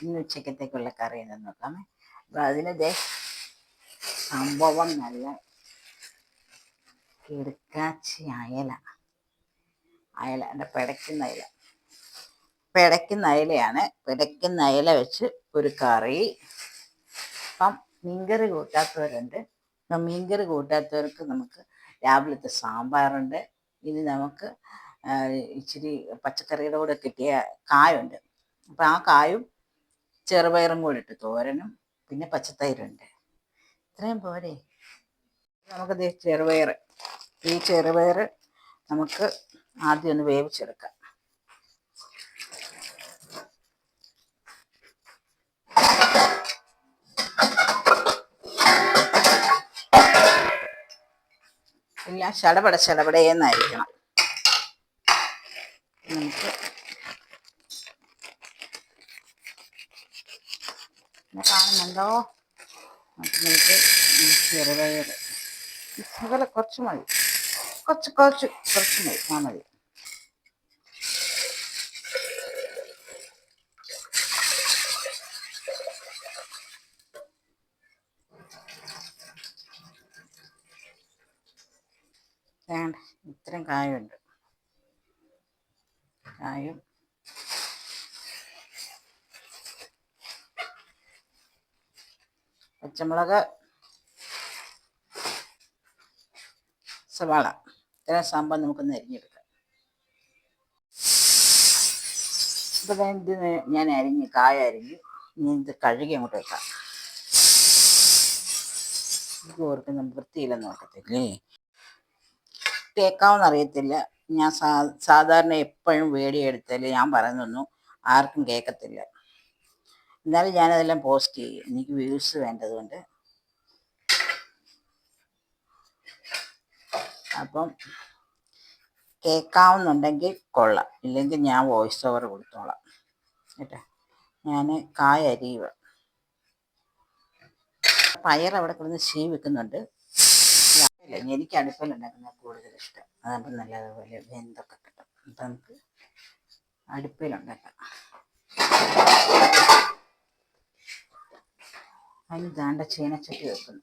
ഇന്ന് ഉച്ചക്കത്തേക്കുള്ള കറി എന്ന് നോക്കാമേ. അപ്പം അതിന് സംഭവം നല്ല കിടക്കാച്ചി അയല എൻ്റെ പിടയ്ക്കുന്ന അയലയാണ്. പിടയ്ക്കുന്ന അയല വെച്ച് ഒരു കറി. അപ്പം മീൻകറി കൂട്ടാത്തവരുണ്ട്. അപ്പം മീൻകറി കൂട്ടാത്തവർക്ക് നമുക്ക് രാവിലത്തെ സാമ്പാറുണ്ട്. ഇനി നമുക്ക് ഇച്ചിരി പച്ചക്കറിയുടെ കൂടെ കിട്ടിയ കായുണ്ട്. അപ്പം ആ കായും ചെറുപയറും കൂടെ ഇട്ട് തോരനും പിന്നെ പച്ചത്തൈരുണ്ട്. ഇത്രയും പോരെ. നമുക്കത് ഈ ചെറുപയർ നമുക്ക് ആദ്യം ഒന്ന് വേവിച്ചെടുക്കാം. എല്ലാം ശടപടയെന്നായിരിക്കണം. നമുക്ക് കാണുന്നുണ്ടോ? നമുക്ക് ഈ ചെറുപയർ അതുപോലെ കുറച്ച് മതി, കുറച്ച് മതി. വേണ്ട, ഇത്രയും കായുണ്ട്. കായും പച്ചമുളക്, സവാള, ഇത്രയും സാമ്പാർ നമുക്കൊന്ന് അരിഞ്ഞെടുക്കാം. ഇപ്പം ഇത് ഞാൻ കായ അരിഞ്ഞ് ഇനി ഇത് കഴുകി അങ്ങോട്ട് വെക്കാം. ഇത് ഓർക്കും നമുക്ക് വൃത്തിയില്ലെന്ന് നോക്കത്തില്ലേ. കേൾക്കാമെന്ന് അറിയത്തില്ല. ഞാൻ സാധാരണ എപ്പോഴും വീഡിയോ എടുത്താൽ ഞാൻ പറയുന്നൊന്നും ആർക്കും കേൾക്കത്തില്ല. എന്നാലും ഞാനതെല്ലാം പോസ്റ്റ് ചെയ്യും, എനിക്ക് വ്യൂസ് വേണ്ടതുകൊണ്ട്. അപ്പം കേൾക്കാവുന്നുണ്ടെങ്കിൽ കൊള്ളാം, ഇല്ലെങ്കിൽ ഞാൻ വോയിസ് ഓവർ കൊടുത്തോളാം കേട്ടോ. ഞാൻ കായ അരിയുക. പയർ അവിടെ കിടന്ന് വെക്കുന്നുണ്ട്. എനിക്ക് അടുപ്പിലുണ്ടാക്കുന്ന കൂടുതൽ ഇഷ്ടം. അതാകുമ്പോൾ നല്ലതുപോലെ വെന്തൊക്കെ കിട്ടും. അപ്പം നമുക്ക് അടുപ്പിലുണ്ടാക്കാം. അതിന് ദാണ്ട ചീനച്ചട്ടി വെക്കുന്നു.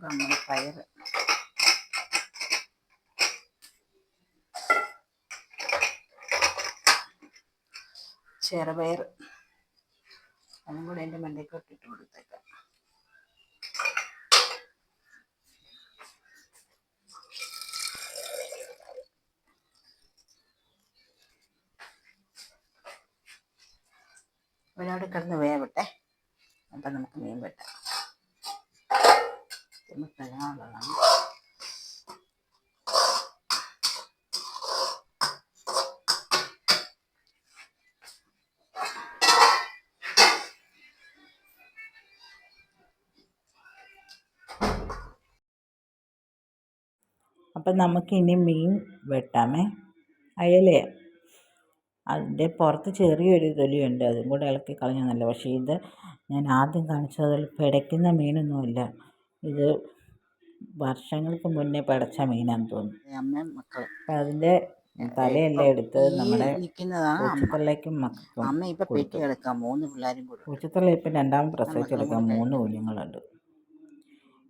നമ്മുടെ പയർ ചെറുപയർ അതും കൂടെ എൻ്റെ മണ്ടയ്ക്കോട്ട് ഇട്ട് കൊടുത്തേക്കാം. ഒരാട് കിടന്ന് വേവട്ടെ. അപ്പം നമുക്ക് മീൻ വെട്ടാം. കഴുകാനുള്ളതാണ്. അപ്പം നമുക്കിനി മീൻ വെട്ടാമേ. അയലയെ അതിൻ്റെ പുറത്ത് ചെറിയൊരു തൊലിയുണ്ട്, അതും കൂടെ ഇളക്കി കളഞ്ഞാൽ നല്ല. പക്ഷേ ഇത് ഞാൻ ആദ്യം കാണിച്ചതിൽ പിടയ്ക്കുന്ന മീനൊന്നുമില്ല. ഇത് വർഷങ്ങൾക്ക് മുന്നേ പിടച്ച മീനാണെന്ന് തോന്നുന്നു. അമ്മയും മക്കളും അപ്പം അതിൻ്റെ തലയെല്ലാം എടുത്ത് നമ്മുടെ പൂച്ചത്തള്ളയ്ക്കും മക്കൾക്കും അമ്മ ഇപ്പം പെട്ടിയെടുക്കാം. 3 പിള്ളേരും കൂടെ. പൂച്ചത്തള്ള ഇപ്പം രണ്ടാമത് പ്രസവിച്ചെടുക്കാൻ 3 കുഞ്ഞുങ്ങളുണ്ട്.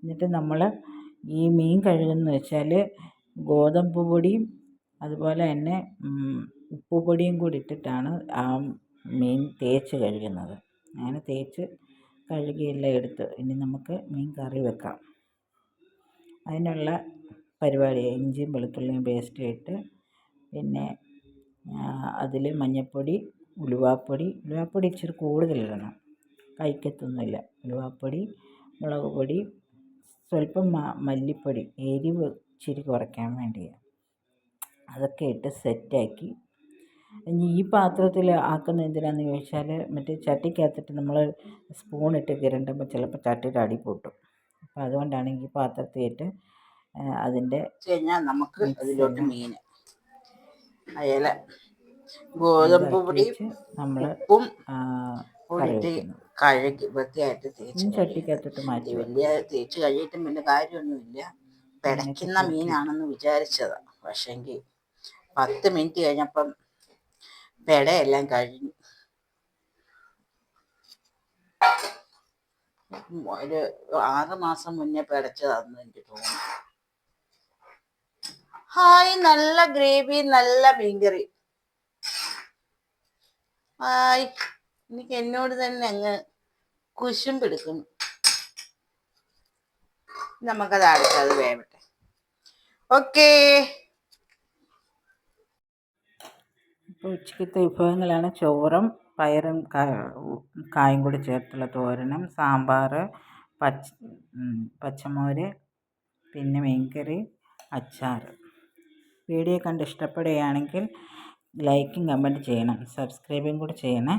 എന്നിട്ട് നമ്മൾ ഈ മീൻ കഴുകുന്നത് വെച്ചാൽ ഗോതമ്പ് പൊടിയും അതുപോലെ തന്നെ ഉപ്പുപൊടിയും കൂടി ഇട്ടിട്ടാണ് ആ മീൻ തേച്ച് കഴുകുന്നത്. അങ്ങനെ തേച്ച് കഴുകിയെല്ലാം എടുത്ത് ഇനി നമുക്ക് മീൻ കറി വെക്കാം. അതിനുള്ള പരിപാടി ഇഞ്ചിയും വെളുത്തുള്ളിയും പേസ്റ്റ് ഇട്ട് പിന്നെ അതിൽ മഞ്ഞൾപ്പൊടി, ഉലുവാപ്പൊടി ഇച്ചിരി കൂടുതലിടണം, കഴിക്കത്തൊന്നുമില്ല. ഉലുവാപ്പൊടി, മുളക് പൊടി, സ്വല്പം മല്ലിപ്പൊടി, എരിവ് ഇച്ചിരി കുറയ്ക്കാൻ വേണ്ടിയാണ്. അതൊക്കെ ഇട്ട് സെറ്റാക്കി ഇനി ഈ പാത്രത്തിൽ ആക്കുന്ന എന്തിനാണെന്ന് ചോദിച്ചാൽ മറ്റേ ചട്ടിക്കകത്തിട്ട് നമ്മൾ സ്പൂണിട്ട് കിരണ്ടുമ്പോൾ ചിലപ്പോൾ ചട്ടിയുടെ അടി പൊട്ടും. അപ്പോൾ അതുകൊണ്ടാണ് ഈ പാത്രത്തിലിട്ട് അതിൻ്റെ കഴിഞ്ഞാൽ നമുക്ക് അതിലോട്ട് മീൻ അയല ഗോതമ്പ് പൊടി ഉപ്പും കൂടിയിട്ട് കഴുകി വൃത്തിയായിട്ട് തേച്ച് കഴിയണം. ചട്ടിക്കകത്തോട്ട് മാറ്റി വലിയ തേച്ച് കഴിയിട്ടും വലിയ കാര്യമൊന്നുമില്ല. പിടയ്ക്കുന്ന മീനാണെന്ന് വിചാരിച്ചതാ. പക്ഷെങ്കിൽ 10 മിനിറ്റ് കഴിഞ്ഞപ്പം പെടയെല്ലാം കഴിഞ്ഞു. ഒരു 6 മാസം മുന്നേ പിടച്ചതാണെന്ന് എനിക്ക് തോന്നുന്നു. ഹായ്, നല്ല ഗ്രേവി, നല്ല മീൻകറി. ഹായ്, എനിക്ക് എന്നോട് തന്നെ അങ്ങ് കുശുമ്പെടുക്കുന്നു. നമുക്കത് അടുത്തത് വേവട്ടെ. ഓക്കേ. ഇപ്പോൾ ഉച്ചക്കത്തെ വിഭവങ്ങളാണ് ചോറും പയറും കായും കൂടി ചേർത്തുള്ള തോരനും, സാമ്പാർ, പച്ചമോര്, പിന്നെ മീൻകറി, അച്ചാർ. വീഡിയോ കണ്ട് ഇഷ്ടപ്പെടുകയാണെങ്കിൽ ലൈക്കും കമൻറ്റ് ചെയ്യണം, സബ്സ്ക്രൈബും കൂടി ചെയ്യണേ.